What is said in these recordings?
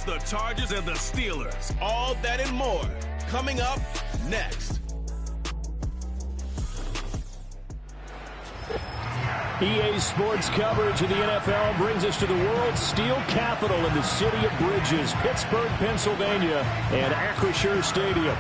It's the Chargers and the Steelers. All that and more. Coming up next. EA Sports coverage of the NFL brings us to the world's steel capital in the city of Bridges, Pittsburgh, Pennsylvania, and Acrisure Stadium.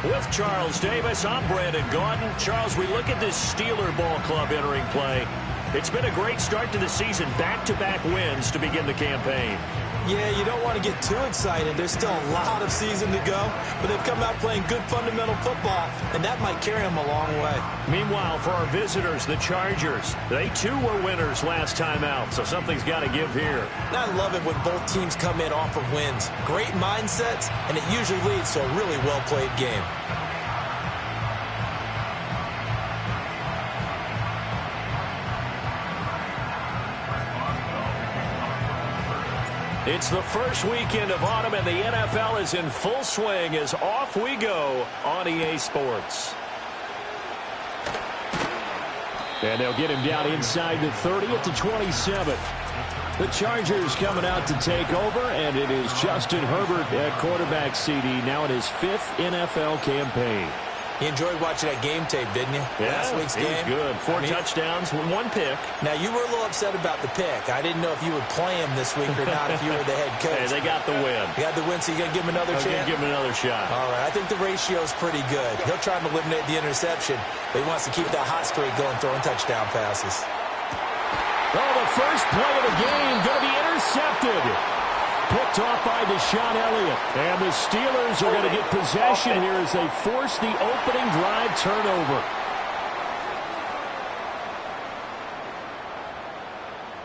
With Charles Davis, I'm Brandon Gaudin. Charles, we look at this Steeler ball club entering play. It's been a great start to the season, back-to-back wins to begin the campaign. Yeah, you don't want to get too excited. There's still a lot of season to go, but they've come out playing good fundamental football, and that might carry them a long way. Meanwhile, for our visitors, the Chargers, they too were winners last time out, so something's got to give here. I love it when both teams come in off of wins. Great mindsets, and it usually leads to a really well-played game. It's the first weekend of autumn, and the NFL is in full swing as off we go on EA Sports. And they'll get him down inside the 30 at the 27. The Chargers coming out to take over, and it is Justin Herbert at quarterback CD, now in his 5th NFL campaign. You enjoyed watching that game tape, didn't you? Yeah, Last week's game. Good. 4 touchdowns, 1 pick. Now, you were a little upset about the pick. I didn't know if you would play him this week or not if you were the head coach. Hey, they got the win. You got the win, so you're going to give him another chance? Give him another shot. All right, I think the ratio's pretty good. He'll try to eliminate the interception, but he wants to keep that hot streak going, throwing touchdown passes. Oh, the first play of the game going to be intercepted. Picked off by Deshaun Elliott. And the Steelers are going to get possession here as they force the opening drive turnover.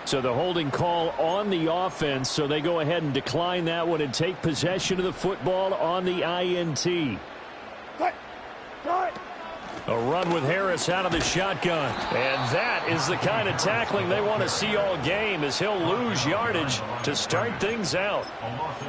So the holding call on the offense, so they go ahead and decline that one and take possession of the football on the INT. A run with Harris out of the shotgun. And that is the kind of tackling they want to see all game, as he'll lose yardage to start things out.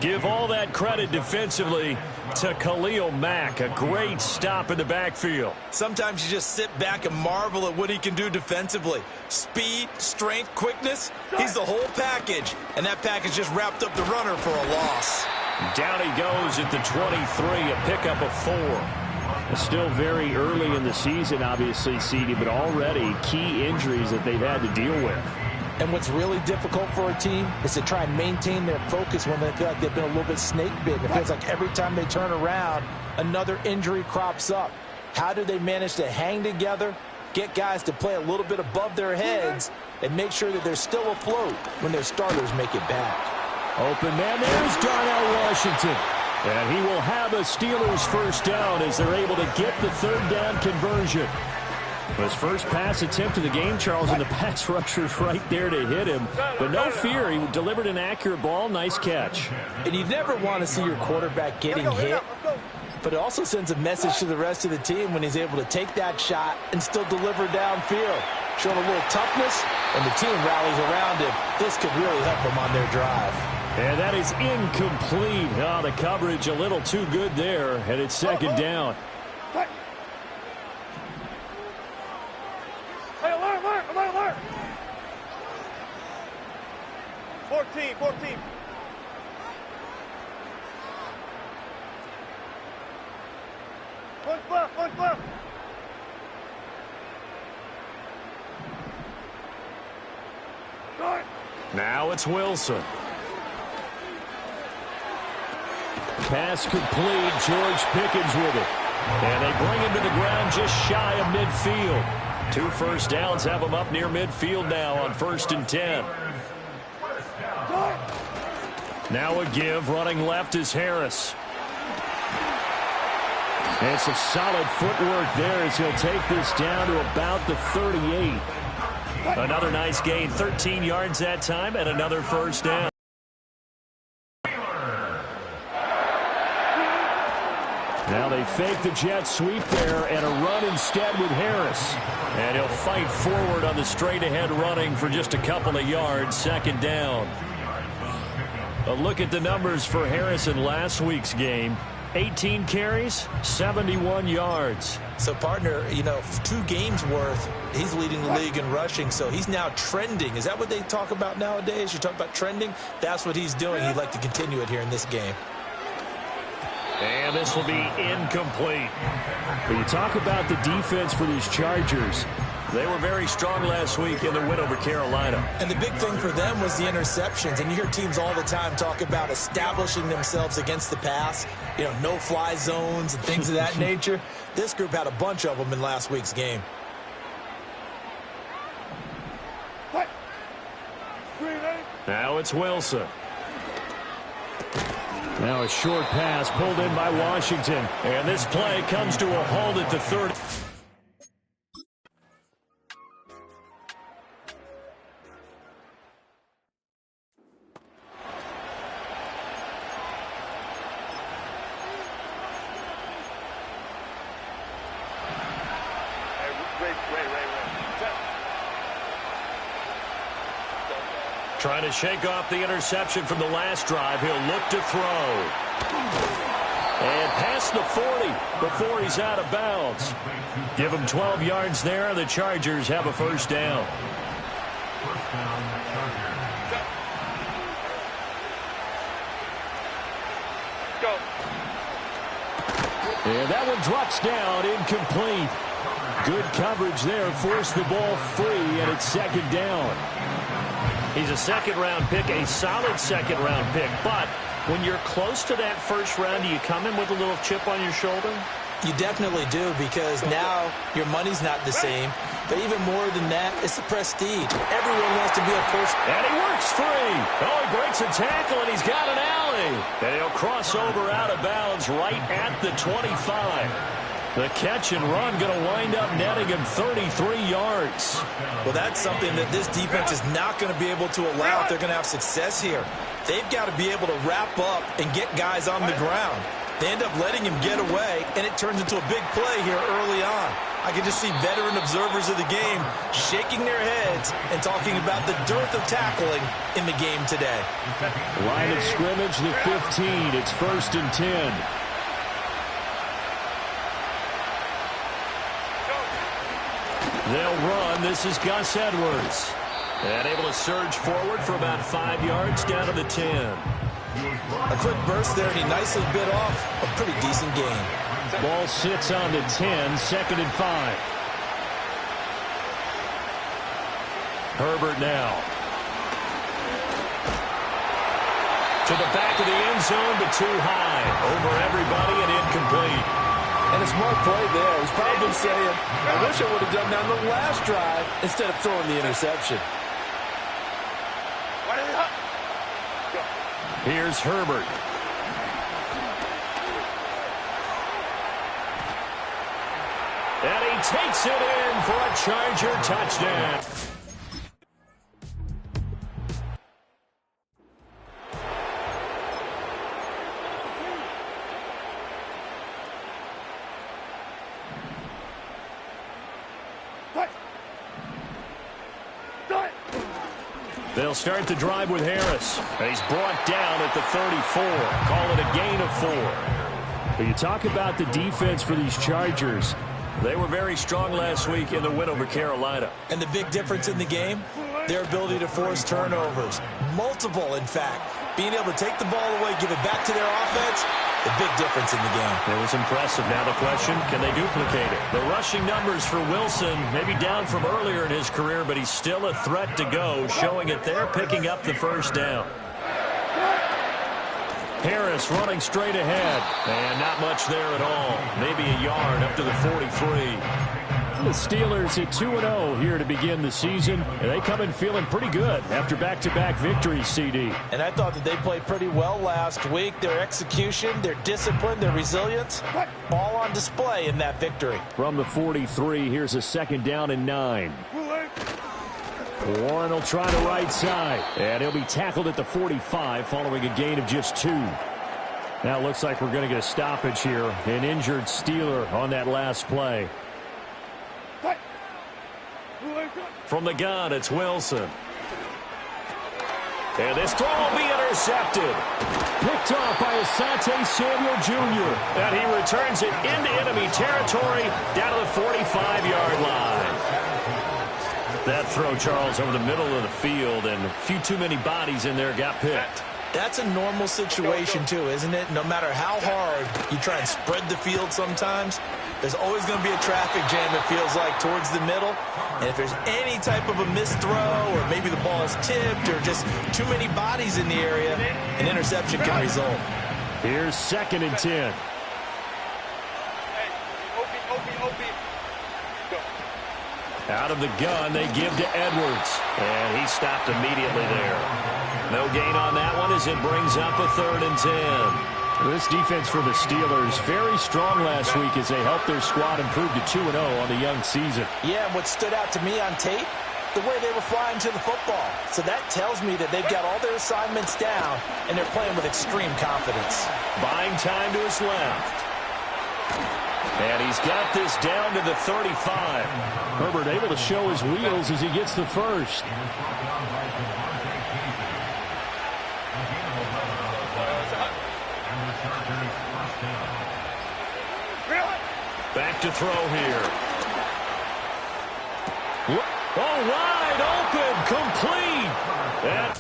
Give all that credit defensively to Khalil Mack. A great stop in the backfield. Sometimes you just sit back and marvel at what he can do defensively. Speed, strength, quickness. He's the whole package. And that package just wrapped up the runner for a loss. Down he goes at the 23, a pickup of 4. Still very early in the season, obviously, CD, but already key injuries that they've had to deal with. And what's really difficult for a team is to try and maintain their focus when they feel like they've been a little bit snake bitten. It feels like every time they turn around, another injury crops up. How do they manage to hang together, get guys to play a little bit above their heads, and make sure that they're still afloat when their starters make it back? Open man, there's Darnell Washington. And he will have a Steelers first down as they're able to get the third down conversion. His first pass attempt of the game, Charles, and the pass rusher's right there to hit him. But no fear, he delivered an accurate ball. Nice catch. And you never want to see your quarterback getting hit, but it also sends a message to the rest of the team when he's able to take that shot and still deliver downfield. Showing a little toughness, and the team rallies around him. This could really help them on their drive. And that is incomplete. Oh, the coverage a little too good there, and it's second down. Hey, alert. 14. One left. Now it's Wilson. Pass complete. George Pickens with it. And they bring him to the ground just shy of midfield. 2 first downs have him up near midfield now on 1st and 10. Now a give. Running left is Harris. And some solid footwork there as he'll take this down to about the 38. Another nice gain. 13 yards that time and another first down. Now they fake the jet sweep there and a run instead with Harris. And he'll fight forward on the straight-ahead running for just a couple of yards. Second down. A look at the numbers for Harris in last week's game. 18 carries, 71 yards. So, partner, 2 games worth, he's leading the league in rushing, so he's now trending. Is that what they talk about nowadays? You talk about trending? That's what he's doing. He'd like to continue it here in this game. And this will be incomplete. When you talk about the defense for these Chargers, they were very strong last week in the win over Carolina. And the big thing for them was the interceptions. And you hear teams all the time talk about establishing themselves against the pass, no-fly zones and things of that nature. This group had a bunch of them in last week's game. Now it's Wilson. Now a short pass pulled in by Washington. And this play comes to a halt at the 30. Trying to shake off the interception from the last drive. He'll look to throw. And past the 40 before he's out of bounds. Give him 12 yards there. The Chargers have a first down. Go. And that one drops down, incomplete. Good coverage there, forced the ball free, and it's second down. He's a second-round pick, a solid second-round pick. But when you're close to that first round, do you come in with a little chip on your shoulder? You definitely do, because now your money's not the same. But even more than that, it's the prestige. Everyone wants to be a first. And he works free. Oh, he breaks a tackle, and he's got an alley. And he'll cross over out of bounds right at the 25. The catch and run going to wind up netting him 33 yards. Well, that's something that this defense is not going to be able to allow if they're going to have success here. They've got to be able to wrap up and get guys on the ground. They end up letting him get away, and it turns into a big play here early on. I can just see veteran observers of the game shaking their heads and talking about the dearth of tackling in the game today. Line of scrimmage, the 15. It's 1st and 10. They'll run. This is Gus Edwards. And able to surge forward for about 5 yards down to the 10. A quick burst there, and he nicely bit off a pretty decent gain. Ball sits on the 10, 2nd and 5. Herbert now. To the back of the end zone, but too high. Over everybody and incomplete. And a smart play there. He's probably saying, I wish I would have done that on the last drive instead of throwing the interception. Here's Herbert. And he takes it in for a Charger touchdown. They'll start the drive with Harris. And he's brought down at the 34. Call it a gain of 4. When you talk about the defense for these Chargers, they were very strong last week in the win over Carolina. And the big difference in the game, their ability to force turnovers. Multiple, in fact. Being able to take the ball away, give it back to their offense, the big difference in the game. It was impressive. Now the question, can they duplicate it? The rushing numbers for Wilson, maybe down from earlier in his career, but he's still a threat to go, showing it they're picking up the first down. Harris running straight ahead, and not much there at all. Maybe a yard up to the 43. The Steelers at 2-0 here to begin the season, and they come in feeling pretty good after back-to-back victories, CD. And I thought that they played pretty well last week. Their execution, their discipline, their resilience, all on display in that victory. From the 43, here's a 2nd down and 9. Warren will try the right side, and he'll be tackled at the 45 following a gain of just 2. Now it looks like we're going to get a stoppage here. An injured Steeler on that last play. From the gun, it's Wilson. And this throw will be intercepted. Picked off by Asante Samuel Jr. And he returns it into enemy territory down to the 45-yard line. That throw, Charles, over the middle of the field, and a few too many bodies in there got picked. That's a normal situation, too, isn't it? No matter how hard you try and spread the field sometimes, there's always going to be a traffic jam, it feels like, towards the middle. And if there's any type of a missed throw, or maybe the ball's tipped, or just too many bodies in the area, an interception can result. Here's 2nd and 10. Out of the gun, they give to Edwards. And he stopped immediately there. No gain on that one as it brings up a 3rd and 10. This defense for the Steelers, very strong last week as they helped their squad improve to 2-0 on the young season. Yeah, and what stood out to me on tape, the way they were flying to the football. So that tells me that they've got all their assignments down, and they're playing with extreme confidence. Buying time to his left. And he's got this down to the 35. Herbert able to show his wheels as he gets the first. Back to throw here. Oh, wide open, complete. And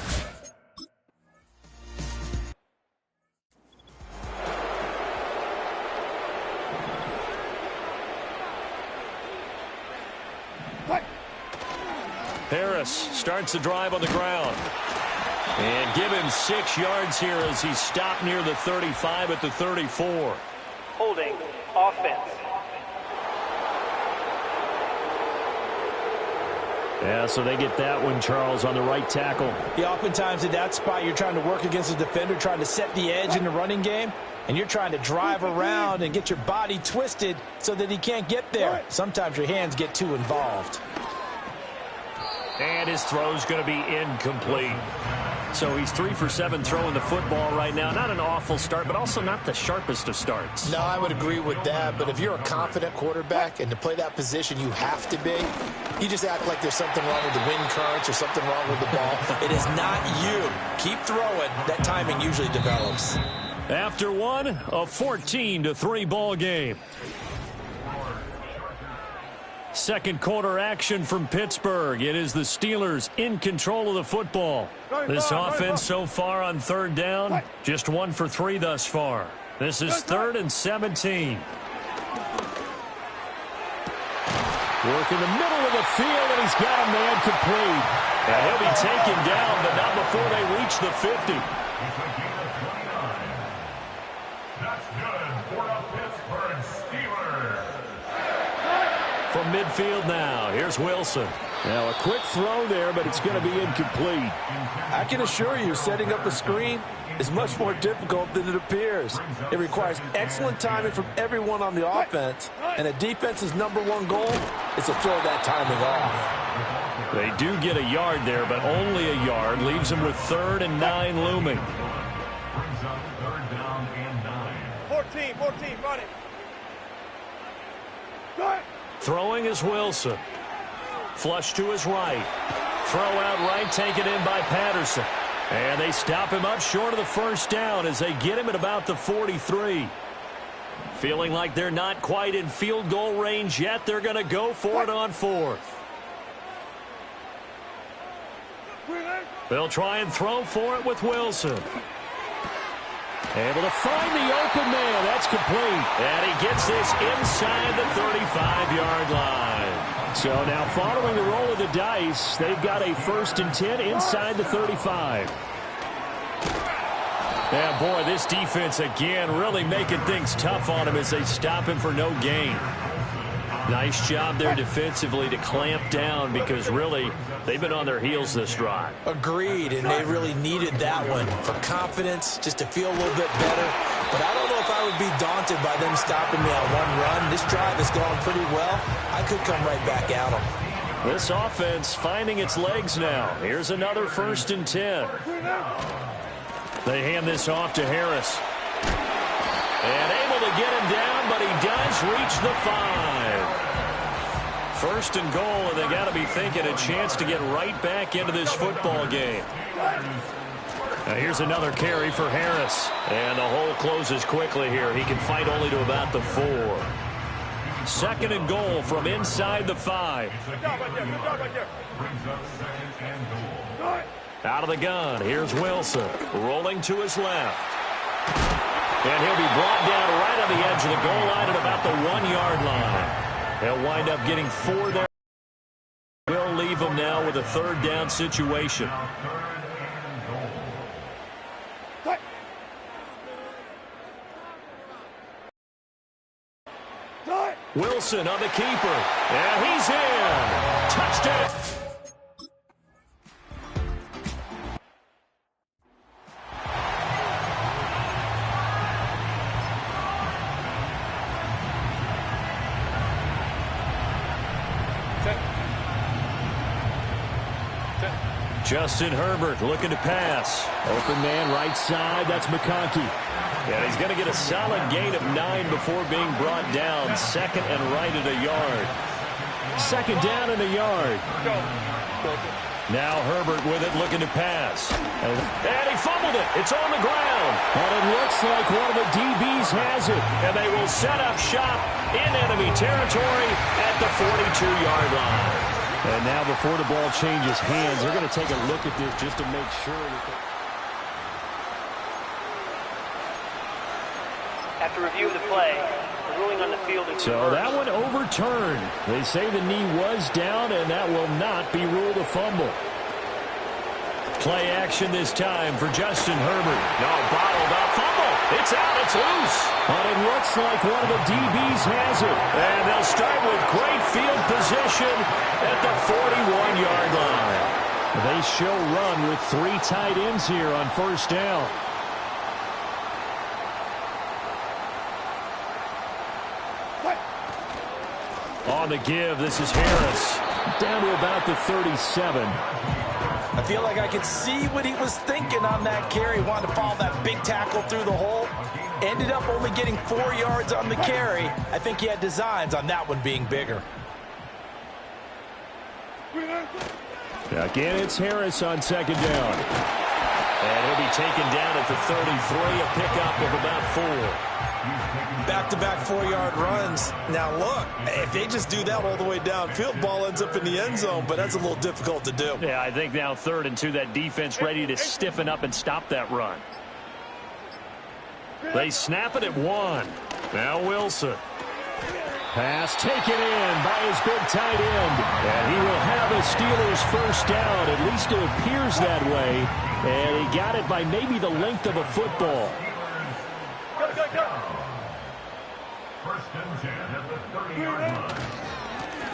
Harris starts the drive on the ground. And give him 6 yards here as he stopped near the 35 at the 34. Holding offense. Yeah, so they get that one, Charles, on the right tackle. Yeah, oftentimes in that spot, you're trying to work against a defender, trying to set the edge in the running game, and you're trying to drive around and get your body twisted so that he can't get there. Sometimes your hands get too involved. And his throw's going to be incomplete. So he's 3 for 7 throwing the football right now. Not an awful start, but also not the sharpest of starts. No, I would agree with that. But if you're a confident quarterback and to play that position you have to be, you just act like there's something wrong with the wind currents or something wrong with the ball. It is not you. Keep throwing. That timing usually develops. After one, a 14-3 ball game. Second quarter action from Pittsburgh. It is the Steelers in control of the football. This offense so far on 3rd down, just 1 for 3 thus far. This is 3rd and 17. Work in the middle of the field, and he's got a man complete. And he'll be taken down, but not before they reach the 50. That's good for the Pittsburgh Steelers. From midfield now, here's Wilson. Now a quick throw there, but it's going to be incomplete. I can assure you, setting up a screen is much more difficult than it appears. It requires excellent timing from everyone on the offense, and a defense's #1 goal is to throw that timing off. They do get a yard there, but only a yard. Leaves them with 3rd and 9 looming. 14, run it. Throwing is Wilson. Flush to his right. Throw out right, taken in by Patterson. And they stop him up short of the 1st down as they get him at about the 43. Feeling like they're not quite in field goal range yet, they're going to go for it on 4th. They'll try and throw for it with Wilson. Able to find the open man. That's complete. And he gets this inside the 35-yard line. So now following the roll of the dice, they've got a 1st and 10 inside the 35. Yeah, boy, this defense again really making things tough on him as they stop him for no gain. Nice job there defensively to clamp down because really they've been on their heels this drive. Agreed, and they really needed that one for confidence, just to feel a little bit better. But I don't know if I would be daunted by them stopping me on one run. This drive has gone pretty well. I could come right back at them. This offense finding its legs now. Here's another 1st and 10. They hand this off to Harris. And able to get him down, but he does reach the 5. 1st and goal, and they got to be thinking a chance to get right back into this football game. Now here's another carry for Harris. And the hole closes quickly here. He can fight only to about the 4. 2nd and goal from inside the 5. Good job right there. Good job right there. Out of the gun, here's Wilson. Rolling to his left. And he'll be brought down right on the edge of the goal line at about the 1-yard line. He'll wind up getting 4 there. We'll leave him now with a 3rd down situation. Wilson on the keeper. And he's in. Touchdown. Justin Herbert looking to pass. Open man right side. That's McConkey. And he's going to get a solid gain of 9 before being brought down. 2nd and right at a yard. 2nd down and a yard. Now Herbert with it, looking to pass. And he fumbled it. It's on the ground. And it looks like one of the DBs has it. And they will set up shop in enemy territory at the 42-yard line. And now before the ball changes hands, they're going to take a look at this just to make sure that After review of the play, the ruling on the field is so that one overturned. They say the knee was down, and that will not be ruled a fumble. Play action this time for Justin Herbert. No, bottled up. Fumble. It's out. It's loose. But it looks like one of the DBs has it. And they'll start with great field position at the 41-yard line. They show run with 3 tight ends here on 1st down. On the give, this is Harris. Down to about the 37. I feel like I could see what he was thinking on that carry. Wanted to follow that big tackle through the hole. Ended up only getting 4 yards on the carry. I think he had designs on that one being bigger. Again, it's Harris on 2nd down. And he'll be taken down at the 33, a pickup of about 4. Back-to-back 4-yard runs. Now, look, if they just do that all the way downfield, ball ends up in the end zone, but that's a little difficult to do. Yeah, I think now 3rd and 2, that defense ready to stiffen up and stop that run. They snap it at 1. Now Wilson. Pass taken in by his big tight end. And he will have a Steelers 1st down. At least it appears that way. And he got it by maybe the length of a football.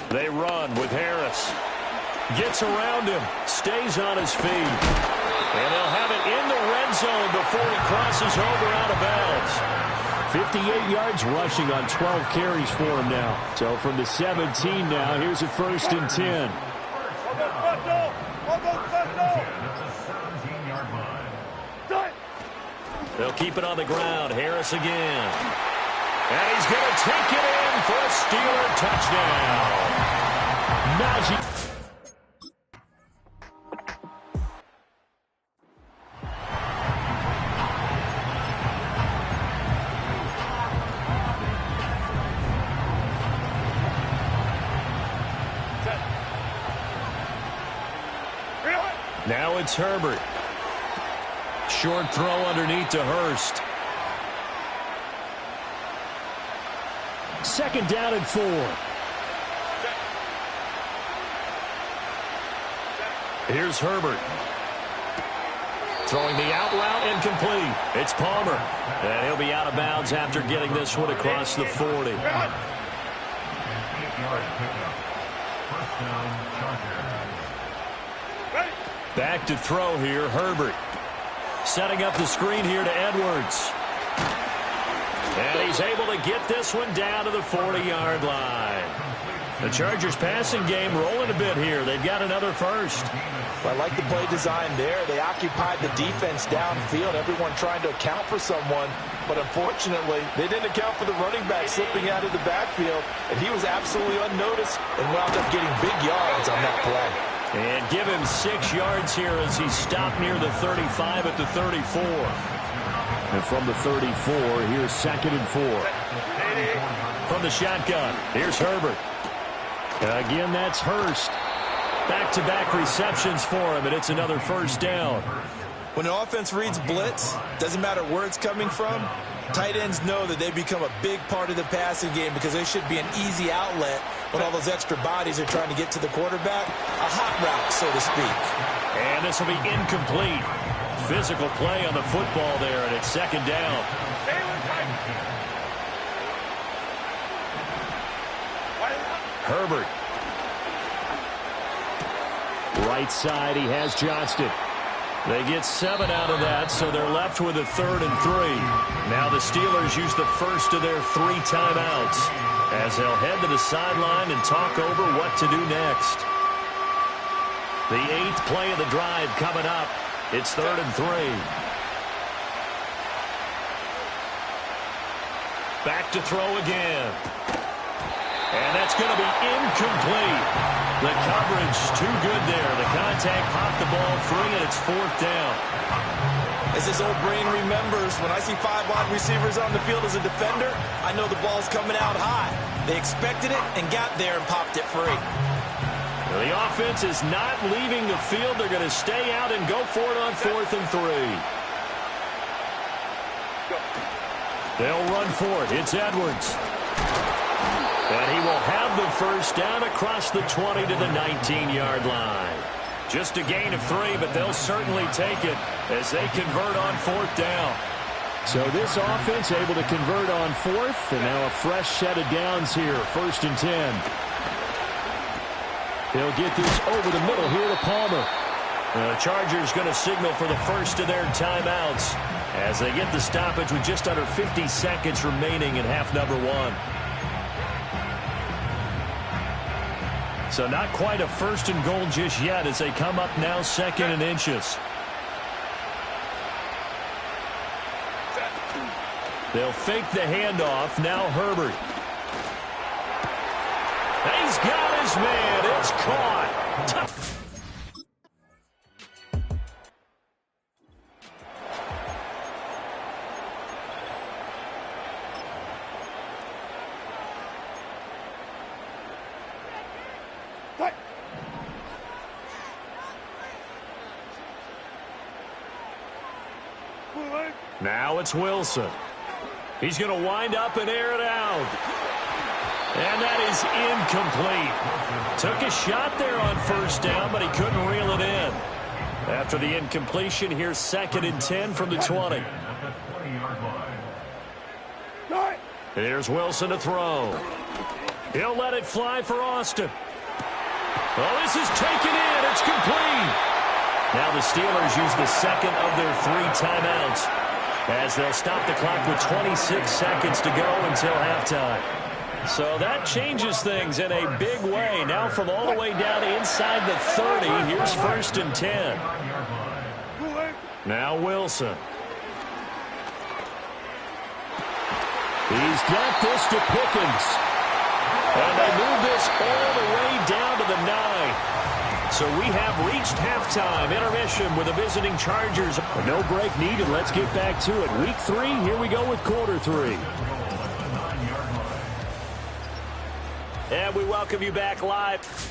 They run with Harris. Gets around him. Stays on his feet. And they'll have it in the red zone before he crosses over out of bounds. 58 yards rushing on 12 carries for him now. So from the 17 now, here's a 1st and 10. They'll keep it on the ground. Harris again. And he's going to take it in for a Steeler touchdown. Najee. Now it's Herbert. Short throw underneath to Hurst. 2nd down and 4. Here's Herbert. Throwing the out route incomplete. It's Palmer. And he'll be out of bounds after getting this one across the 40. Back to throw here, Herbert. Setting up the screen here to Edwards. And he's able to get this one down to the 40-yard line. The Chargers passing game rolling a bit here. They've got another 1st. Well, I like the play design there. They occupied the defense downfield, everyone trying to account for someone. But unfortunately, they didn't account for the running back slipping out of the backfield. And he was absolutely unnoticed and wound up getting big yards on that play. And give him 6 yards here as he stopped near the 35 at the 34. And from the 34, here's 2nd and 4. From the shotgun, here's Herbert. Again, that's Hurst. Back-to-back receptions for him, and it's another first down. When the offense reads blitz, doesn't matter where it's coming from, tight ends know that they become a big part of the passing game because they should be an easy outlet when all those extra bodies are trying to get to the quarterback. A hot route, so to speak. And this will be incomplete. Physical play on the football there, and it's 2nd down. Herbert. Right side, he has Johnston. They get 7 out of that, so they're left with a 3rd and 3. Now the Steelers use the first of their 3 timeouts as they'll head to the sideline and talk over what to do next. The 8th play of the drive coming up. It's 3rd and 3. Back to throw again. And that's going to be incomplete. The coverage too good there. The contact popped the ball free, and it's 4th down. As this old brain remembers, when I see 5 wide receivers on the field as a defender, I know the ball's coming out high. They expected it and got there and popped it free. Well, the offense is not leaving the field. They're going to stay out and go for it on 4th and 3. They'll run for it. It's Edwards. And he will have the first down across the 20 to the 19-yard line. Just a gain of 3, but they'll certainly take it as they convert on 4th down. So this offense able to convert on 4th, and now a fresh set of downs here, 1st and 10. They'll get this over the middle here to Palmer. The Chargers going to signal for the first of their timeouts as they get the stoppage with just under 50 seconds remaining in half number 1. So not quite a 1st and goal just yet as they come up now 2nd and inches. They'll fake the handoff. Now Herbert. He's got his man. It's caught. Now it's Wilson. He's going to wind up and air it out. And that is incomplete. Took a shot there on 1st down, but he couldn't reel it in. After the incompletion, here's 2nd and 10 from the 20. Here's Wilson to throw. He'll let it fly for Austin. Oh, this is taken in. It's complete. Now the Steelers use the 2nd of their 3 timeouts as they'll stop the clock with 26 seconds to go until halftime. So that changes things in a big way. Now from all the way down inside the 30, here's 1st and 10. Now Wilson. He's got this to Pickens. And they move this all the way down to the 9. So we have reached halftime. Intermission with the visiting Chargers. No break needed. Let's get back to it. Week 3, here we go with quarter 3. And we welcome you back live.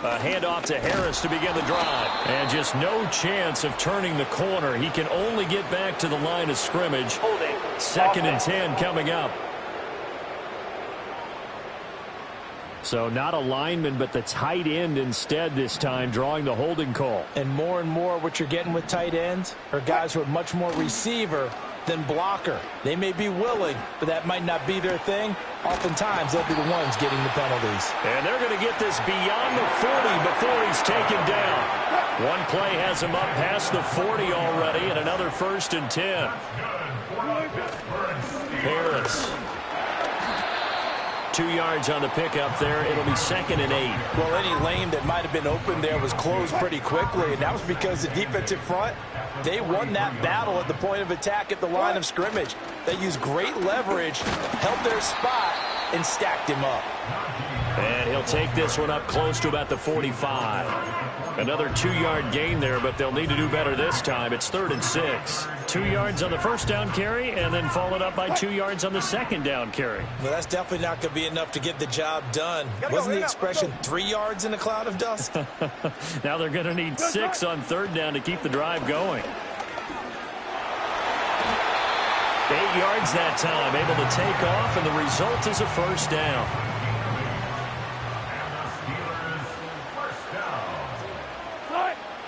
A handoff to Harris to begin the drive. And just no chance of turning the corner. He can only get back to the line of scrimmage. 2nd and 10 coming up. So not a lineman, but the tight end instead this time, drawing the holding call. And more what you're getting with tight ends are guys who are much more receiver than blocker. They may be willing, but that might not be their thing. Oftentimes, they'll be the ones getting the penalties. And they're going to get this beyond the 40 before he's taken down. One play has him up past the 40 already, and another 1st and 10. Harris. 2 yards on the pickup there. It'll be 2nd and 8. Well, any lane that might have been open there was closed pretty quickly, and that was because the defensive front, they won that battle at the point of attack at the line of scrimmage. They used great leverage, held their spot, and stacked him up. And he'll take this one up close to about the 45. Another 2-yard gain there, but they'll need to do better this time. It's 3rd and 6. 2 yards on the first down carry, and then followed up by 2 yards on the second down carry. Well, that's definitely not going to be enough to get the job done. Wasn't the expression 3 yards in a cloud of dust? Now they're going to need 6 on 3rd down to keep the drive going. 8 yards that time, able to take off, and the result is a 1st down.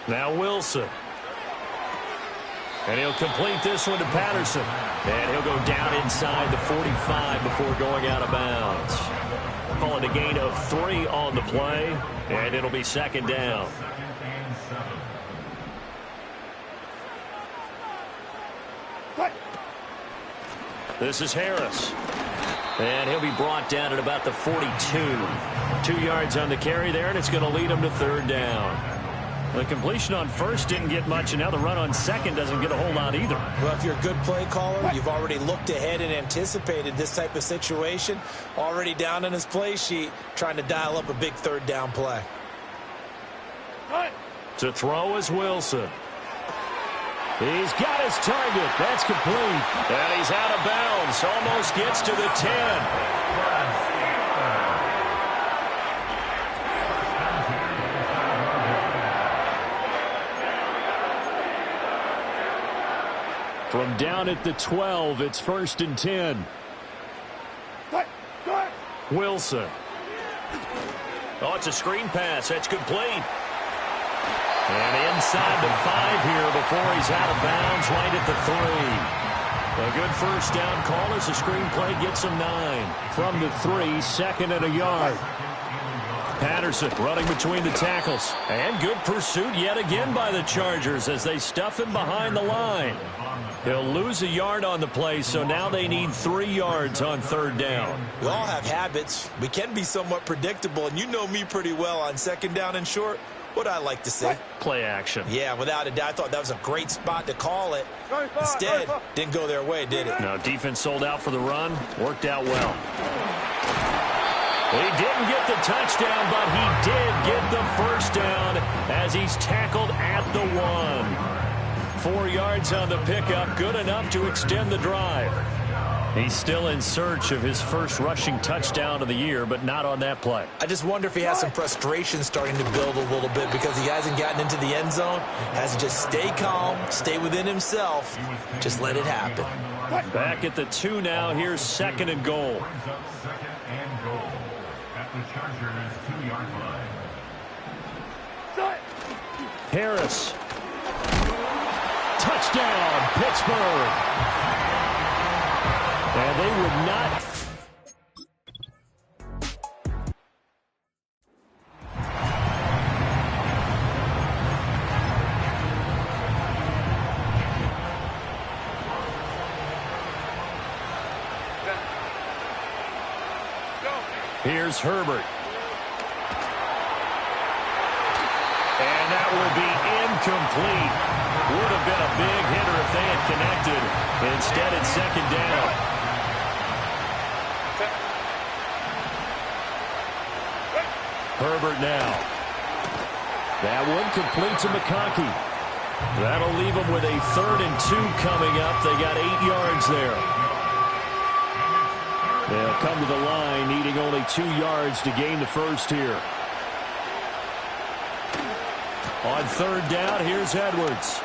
Now Wilson. And he'll complete this one to Patterson. And he'll go down inside the 45 before going out of bounds. Call it a gain of 3 on the play, and it'll be 2nd down. This is Harris. And he'll be brought down at about the 42. 2 yards on the carry there, and it's going to lead him to 3rd down. The completion on first didn't get much, and now the run on second doesn't get a whole lot either. Well, if you're a good play caller, you've already looked ahead and anticipated this type of situation. Already down on his play sheet, trying to dial up a big 3rd down play. To throw is Wilson. He's got his target. That's complete. And he's out of bounds. Almost gets to the 10. From down at the 12, it's 1st and 10. Wilson. Oh, it's a screen pass. That's complete. And inside the 5 here before he's out of bounds, right at the 3. A good 1st down call as the screen play gets him 9. From the 3, 2nd and a yard. Patterson running between the tackles. And good pursuit yet again by the Chargers as they stuff him behind the line. He'll lose a yard on the play, so now they need 3 yards on 3rd down. We all have habits. We can be somewhat predictable, and you know me pretty well on 2nd down and short. What I like to see. Play action. Yeah, without a doubt. I thought that was a great spot to call it. Instead, didn't go their way, did it? No, defense sold out for the run. Worked out well. He didn't get the touchdown, but he did get the 1st down as he's tackled at the 1. 4 yards on the pickup, good enough to extend the drive. He's still in search of his first rushing touchdown of the year, but not on that play. I just wonder if he has some frustration starting to build a little bit because he hasn't gotten into the end zone. Has to just stay calm, stay within himself, just let it happen. Back at the 2 now. Here's 2nd and goal. Harris. Touchdown, Pittsburgh. And they would not. Here's Herbert. And that will be incomplete. Would have been a big hitter if they had connected. Instead, it's 2nd down. Herbert now. That one complete to McConkey. That'll leave them with a 3rd and 2 coming up. They got 8 yards there. They'll come to the line, needing only 2 yards to gain the 1st here. On 3rd down, here's Edwards.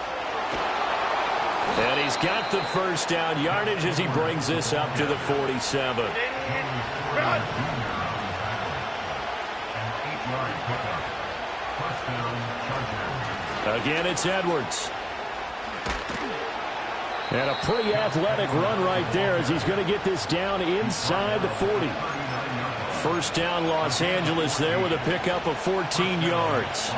And he's got the 1st down yardage as he brings this up to the 47. Again, it's Edwards. And a pretty athletic run right there as he's going to get this down inside the 40. 1st down, Los Angeles there with a pickup of 14 yards.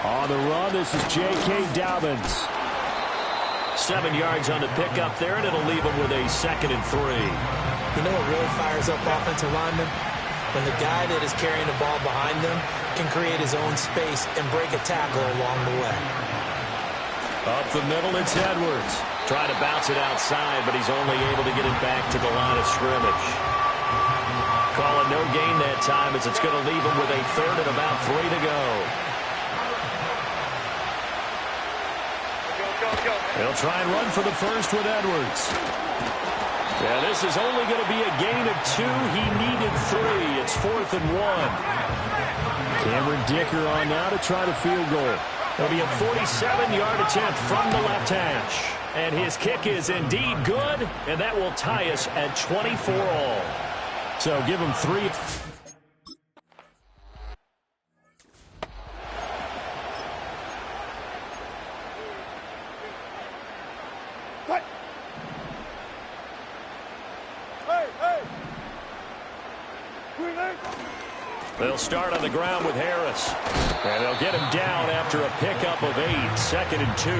On the run, this is J.K. Dobbins. 7 yards on the pickup there, and it'll leave him with a 2nd and 3. You know what really fires up offensive linemen? When the guy that is carrying the ball behind them can create his own space and break a tackle along the way. Up the middle, it's Edwards. Trying to bounce it outside, but he's only able to get it back to the line of scrimmage. Calling no gain that time as it's going to leave him with a 3rd and about 3 to go. He'll try and run for the first with Edwards. Yeah, this is only going to be a gain of 2. He needed 3. It's 4th and 1. Cameron Dicker on now to try the field goal. It'll be a 47-yard attempt from the left hash. And his kick is indeed good, and that will tie us at 24 all. So give him 3. They'll start on the ground with Harris. And they'll get him down after a pickup of 8, 2nd and 2.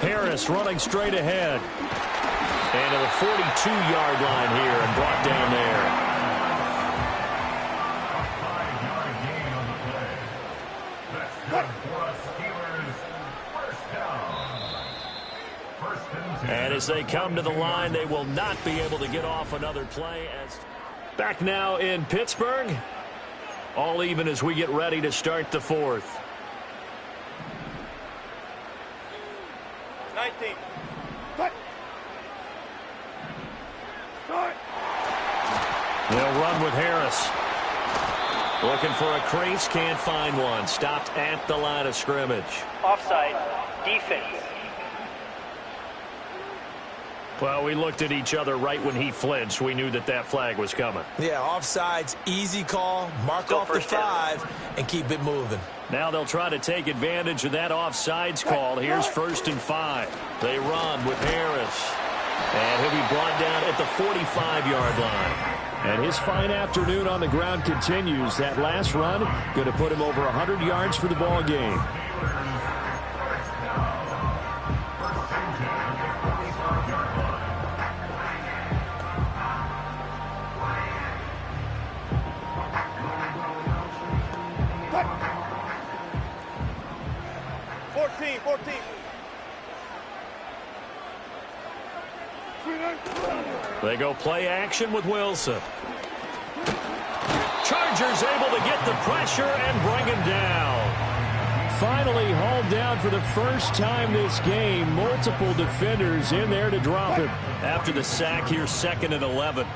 Harris running straight ahead. And to the 42-yard line here and brought down there. And as they come to the line, they will not be able to get off another play. Back now in Pittsburgh. All even as we get ready to start the 4th. 19. They'll run with Harris. Looking for a crease, can't find one. Stopped at the line of scrimmage. Offside, defense. Well, we looked at each other right when he flinched. We knew that that flag was coming. Yeah, offsides, easy call, mark off the 5, and keep it moving. Now they'll try to take advantage of that offsides call. Here's 1st and 5. They run with Harris. And he'll be brought down at the 45-yard line. And his fine afternoon on the ground continues. That last run going to put him over 100 yards for the ball game. They go play action with Wilson. Chargers able to get the pressure and bring him down. Finally hauled down for the first time this game. Multiple defenders in there to drop him. After the sack here, 2nd and 11.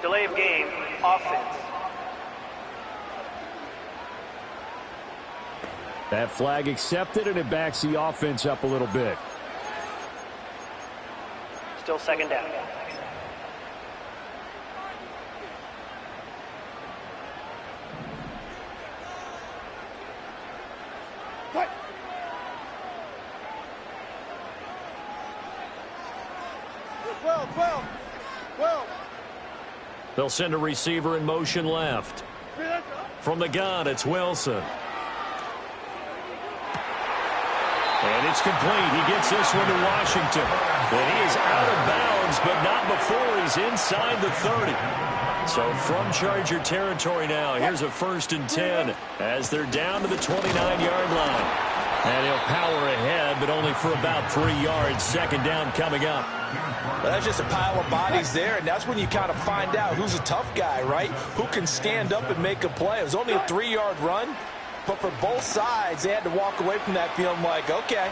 Delay of game, offense. That flag accepted, and it backs the offense up a little bit. Still 2nd down. They'll send a receiver in motion left. From the gun, it's Wilson. And it's complete. He gets this one to Washington. And he is out of bounds, but not before he's inside the 30. So from Charger territory now, here's a 1st and 10 as they're down to the 29-yard line. And he'll power ahead, but only for about 3 yards. 2nd down coming up. Well, that's just a pile of bodies there, and that's when you kind of find out who's a tough guy, right? Who can stand up and make a play. It was only a 3-yard run, but for both sides, they had to walk away from that feeling like, okay,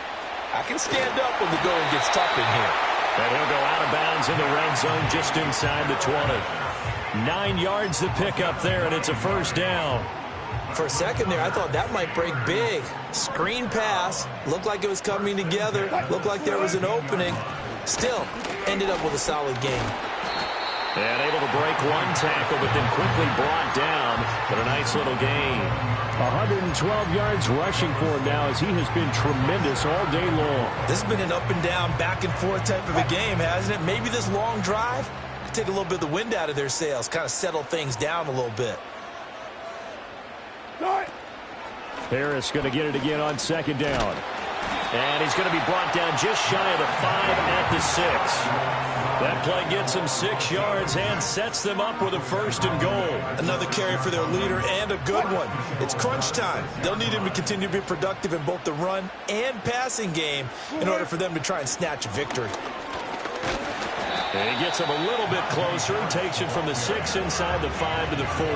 I can stand up when the going gets tough in here. And he'll go out of bounds in the red zone just inside the 20. 9 yards to pick up there, and it's a 1st down. For a second there, I thought that might break big. Screen pass. Looked like it was coming together. Looked like there was an opening. Still, ended up with a solid game. And able to break one tackle, but then quickly brought down. But a nice little gain. 112 yards rushing for him now as he has been tremendous all day long. This has been an up and down, back and forth type of a game, hasn't it? Maybe this long drive could take a little bit of the wind out of their sails, kind of settle things down a little bit. Harris going to get it again on second down. And he's going to be brought down just shy of the 5 at the 6. That play gets him 6 yards and sets them up with a 1st and goal. Another carry for their leader and a good one. It's crunch time. They'll need him to continue to be productive in both the run and passing game in order for them to try and snatch a victory. And he gets him a little bit closer. He takes it from the 6 inside the 5 to the 4.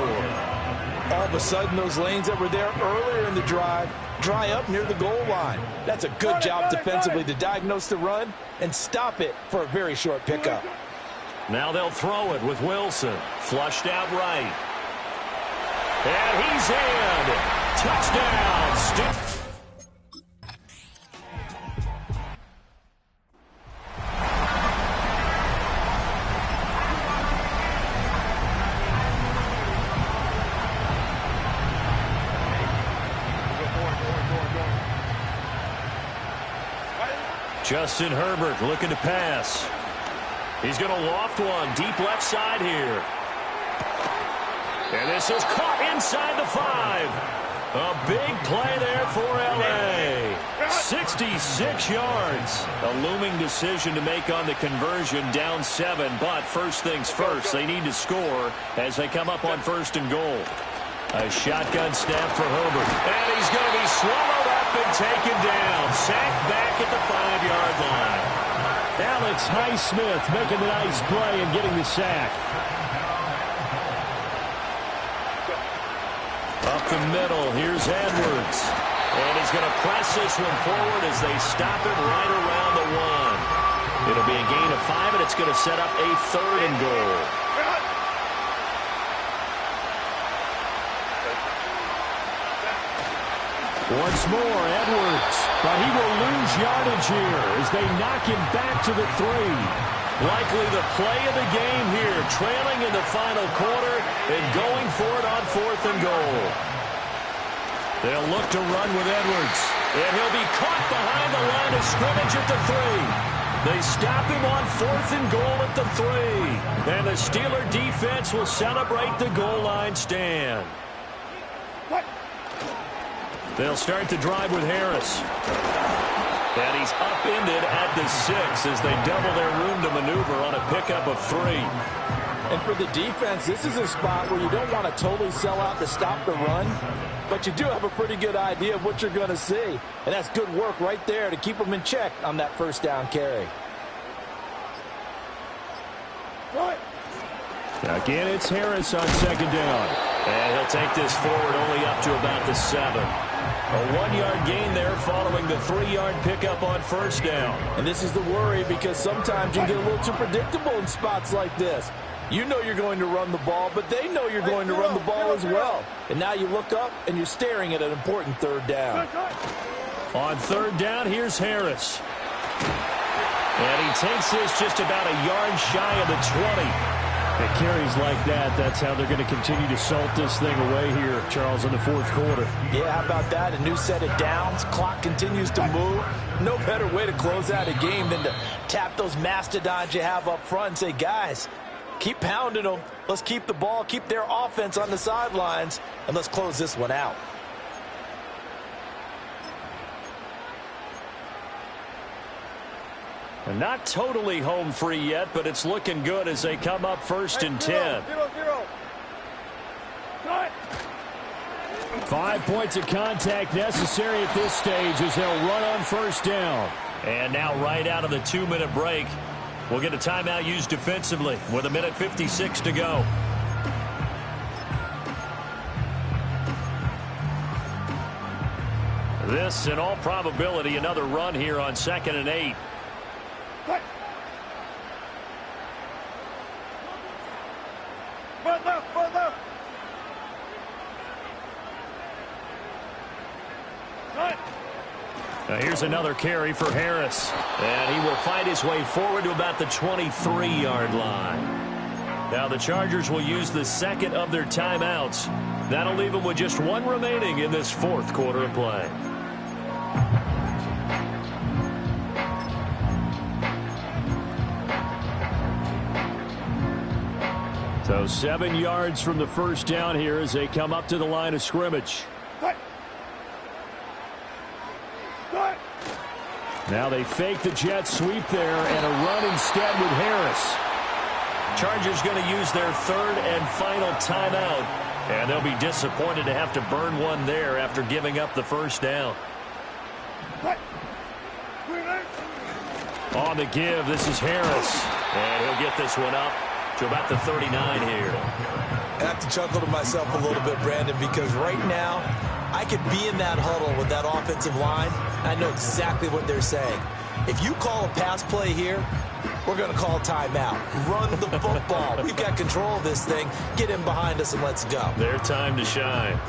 All of a sudden, those lanes that were there earlier in the drive dry up near the goal line. That's a good job defensively to diagnose the run and stop it for a very short pickup. Now they'll throw it with Wilson. Flushed out right. And he's in. Touchdown. Justin Herbert looking to pass. He's going to loft one deep left side here. And this is caught inside the 5. A big play there for L.A. 66 yards. A looming decision to make on the conversion, down 7. But first things first, they need to score as they come up on 1st and goal. A shotgun snap for Herbert. And he's going to be swallowed up and taken down. Sacked back at the 5-yard line. Alex Highsmith making a nice play and getting the sack. Up the middle, here's Edwards. And he's going to press this one forward as they stop it right around the 1. It'll be a gain of 5, and it's going to set up a 3rd and goal. Once more, Edwards. But he will lose yardage here as they knock him back to the 3. Likely the play of the game here, trailing in the final quarter and going for it on 4th and goal. They'll look to run with Edwards. And he'll be caught behind the line of scrimmage at the 3. They stop him on 4th and goal at the 3. And the Steeler defense will celebrate the goal line stand. They'll start the drive with Harris. And he's upended at the 6 as they double their room to maneuver on a pickup of 3. And for the defense, this is a spot where you don't want to totally sell out to stop the run, but you do have a pretty good idea of what you're going to see. And that's good work right there to keep them in check on that 1st down carry. Again, it's Harris on 2nd down. And he'll take this forward only up to about the 7. A 1-yard gain there following the 3-yard pickup on 1st down. And this is the worry because sometimes you get a little too predictable in spots like this. You know you're going to run the ball, but they know you're going to run the ball as well. And now you look up and you're staring at an important 3rd down. On 3rd down, here's Harris. And he takes this just about a yard shy of the 20. It carries like that. That's how they're going to continue to salt this thing away here, Charles, in the 4th quarter. Yeah, how about that? A new set of downs. Clock continues to move. No better way to close out a game than to tap those mastodons you have up front and say, guys, keep pounding them. Let's keep the ball, keep their offense on the sidelines, and let's close this one out. And not totally home free yet, but it's looking good as they come up 1st and 10. 5 points of contact necessary at this stage as they'll run on 1st down. And now right out of the 2-minute break, we'll get a timeout used defensively with 1:56 to go. This, in all probability, another run here on 2nd and 8. Now here's another carry for Harris. And he will fight his way forward to about the 23-yard line. Now the Chargers will use the second of their timeouts. That'll leave them with just one remaining in this fourth quarter of play. So 7 yards from the first down here as they come up to the line of scrimmage. Now they fake the jet sweep there and a run instead with Harris. Chargers going to use their third and final timeout. And they'll be disappointed to have to burn one there after giving up the first down. On the give, this is Harris. And he'll get this one up to about the 39 here. I have to chuckle to myself a little bit, Brandon, because right now I could be in that huddle with that offensive line. I know exactly what they're saying. If you call a pass play here, we're going to call timeout. Run the football. We've got control of this thing. Get in behind us and let's go. Their time to shine.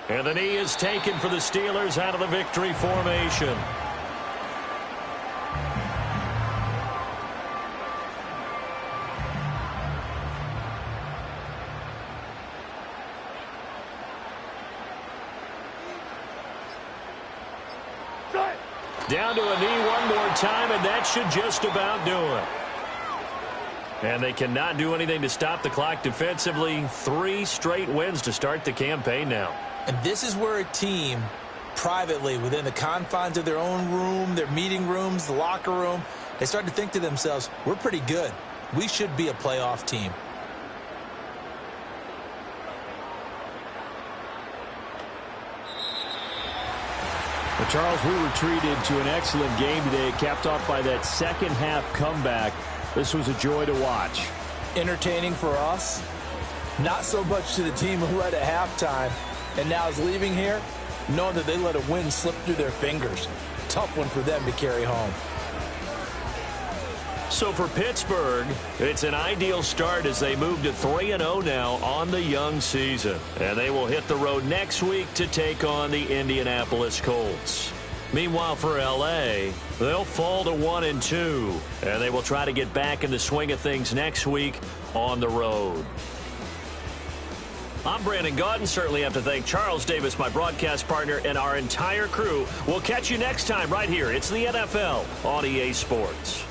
And the knee is taken for the Steelers out of the victory formation. Down to a knee one more time, and that should just about do it. And they cannot do anything to stop the clock defensively. 3 straight wins to start the campaign now. And this is where a team, privately, within the confines of their own room, their meeting rooms, the locker room, they start to think to themselves, we're pretty good. We should be a playoff team. Well, Charles, we were treated to an excellent game today, capped off by that second half comeback. This was a joy to watch. Entertaining for us, not so much to the team who led at halftime and now is leaving here, knowing that they let a win slip through their fingers. Tough one for them to carry home. So for Pittsburgh, it's an ideal start as they move to 3-0 now on the young season. And they will hit the road next week to take on the Indianapolis Colts. Meanwhile, for L.A., they'll fall to 1-2, and they will try to get back in the swing of things next week on the road. I'm Brandon Gaudin. Certainly have to thank Charles Davis, my broadcast partner, and our entire crew. We'll catch you next time right here. It's the NFL on EA Sports.